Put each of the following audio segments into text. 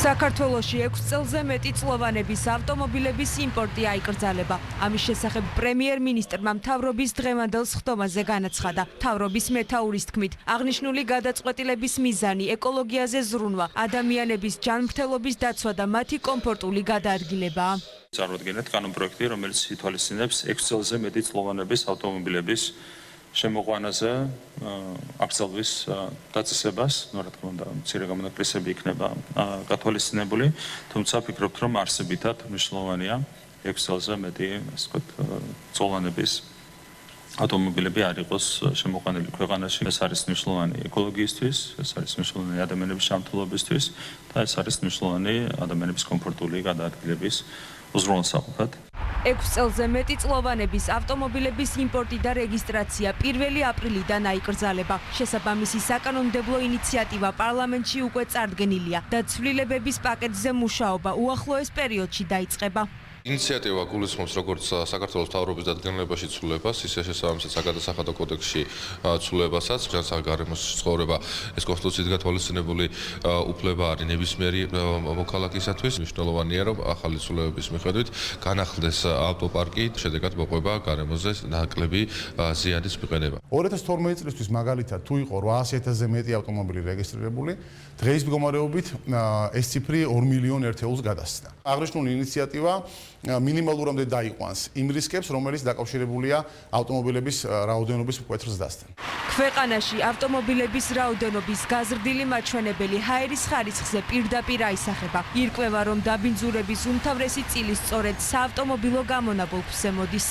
საქართველოში 6 წელზე მეტი წლოვანების ავტომობილების იმპორტი აიკრძალება. ამის შესახებ პრემიერ-მინისტრმა მთავრობის დღევანდელ სხდომაზე განაცხადა. მთავრობის მეთაურის თქმით, აღნიშნული გადაწყვეტილების მიზანი ეკოლოგიაზე ზრუნვა, ადამიანების ჯანმრთელობის დაცვა და მათი კომფორტული გადაადგილებაა. წარმოადგენთ კანონპროექტი, რომელიც ითვალისწინებს 6 წელზე მეტი წლოვანების ავტომობილების შემოყვანაზე აკრძალვის დაწესებას, რა თქმა უნდა, მცირე გამონაკლისები იქნება გათვალისწინებული, თუმცა ვფიქრობთ, რომ არსებითად მნიშვნელოვანია 6 წელზე მეტი, ასე ვთქვათ, წლოვანების ავტომობილები არ იყოს შემოყვანილი ქვეყანაში. ეს არის მნიშვნელოვანი ეკოლოგიისთვის, ეს არის მნიშვნელოვანი ადამიანების ჯანმრთელობისთვის და ეს არის მნიშვნელოვანი ადამიანების კომფორტული გადაადგილების უზრუნველსაყოფად. 6 წელზე მეტი წლოვანების ავტომობილების იმპორტი და რეგისტრაცია 1 აპრილიდან აიკრძალება. შესაბამისი საკანონმდებლო ინიციატივა პარლამენტში უკვე წარდგენილია და ცვლილებების პაკეტზე მუშაობა უახლოეს პერიოდში დაიწყება. ინიციატივა გულისხმობს როგორც საქართველოს მთავრობის დადგენილებაში ცვლილებას, ისე შესაბამისად საგადასახადო კოდექსში ცვლილებასაც, განსაკუთრებით ცხოვრება ეს კონსტიტუციით გათვალისწინებული უფლება არის ნებისმიერი მოქალაქისათვის. მნიშვნელოვანია, რომ ახალი ცვლილებების მიხედვით განახლდეს ავტოპარკი, შედეგად მოყვება გარემოზე ნაკლები ზიანის მიყენება. 2012 წლისთვის მაგალითად თუ იყო 800.000-ზე მეტი ავტომობილი რეგისტრირებული, დღეის მდგომარეობით ეს ციფრი 2 მილიონ ერთეულს გადასცდა. აღნიშნული ინიციატივა მინიმალურამდე დაიყვანს იმ რისკებს, რომელიც დაკავშირებულია ავტომობილების რაოდენობის მკვეთრ ზრდასთან. ქვეყანაში ავტომობილების რაოდენობის გაზრდილი მაჩვენებელი ჰაერის ხარისხზე პირდაპირ აისახება. ირკვევა, რომ დაბინძურების უმთავრესი წილი სწორედ საავტომობილო გამონაბოლქვზე მოდის.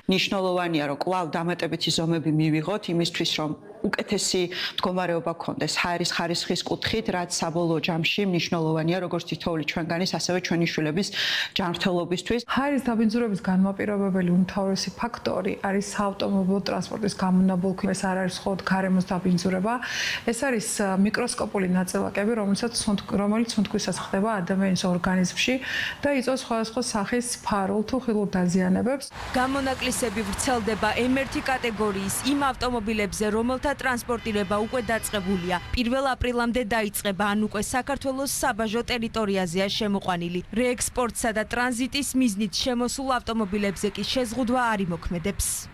ნიშნულოვანია, რომ კვლავ დამატებითი ზომები მივიღოთ იმისთვის, რომ უკეთესი მდგომარეობა გქონდეს ჰაერის ხარისხის კუთხით, რაც საბოლოო ჯამში მნიშვნელოვანია როგორც თითოეული ჩვენგანის, ასევე ჩვენი შვილების ჯანმრთელობისთვის. ჰაერის დაბინძურების განმაპირობებელი უმთავრესი ფაქტორი არის საავტომობილო ტრანსპორტის გამონაბოლქვი. ეს არ არის მხოლოდ გარემოს დაბინძურება, ეს არის მიკროსკოპული ნაწილაკები, რომელიც სუნთქვისას ხდება ადამიანის ორგანიზმში და იწვევს სხვადასხვა სახის ფარულ თუ ხილულ დაზიანებებს. გამონაკლისები ვრცელდება M1 კატეგორიის იმ ავტომობილებზე, რომელთა ტრანსპორტირება უკვე დაწყებულია. 1 აპრილამდე დაიწყება, ან უკვე საქართველოს საბაჟო ტერიტორიაზეა შემოყვანილი. რეექსპორტსა და ტრანზიტის მიზნით შემოსულ ავტომობილებზე კი შეზღუდვა არ იმოქმედებს.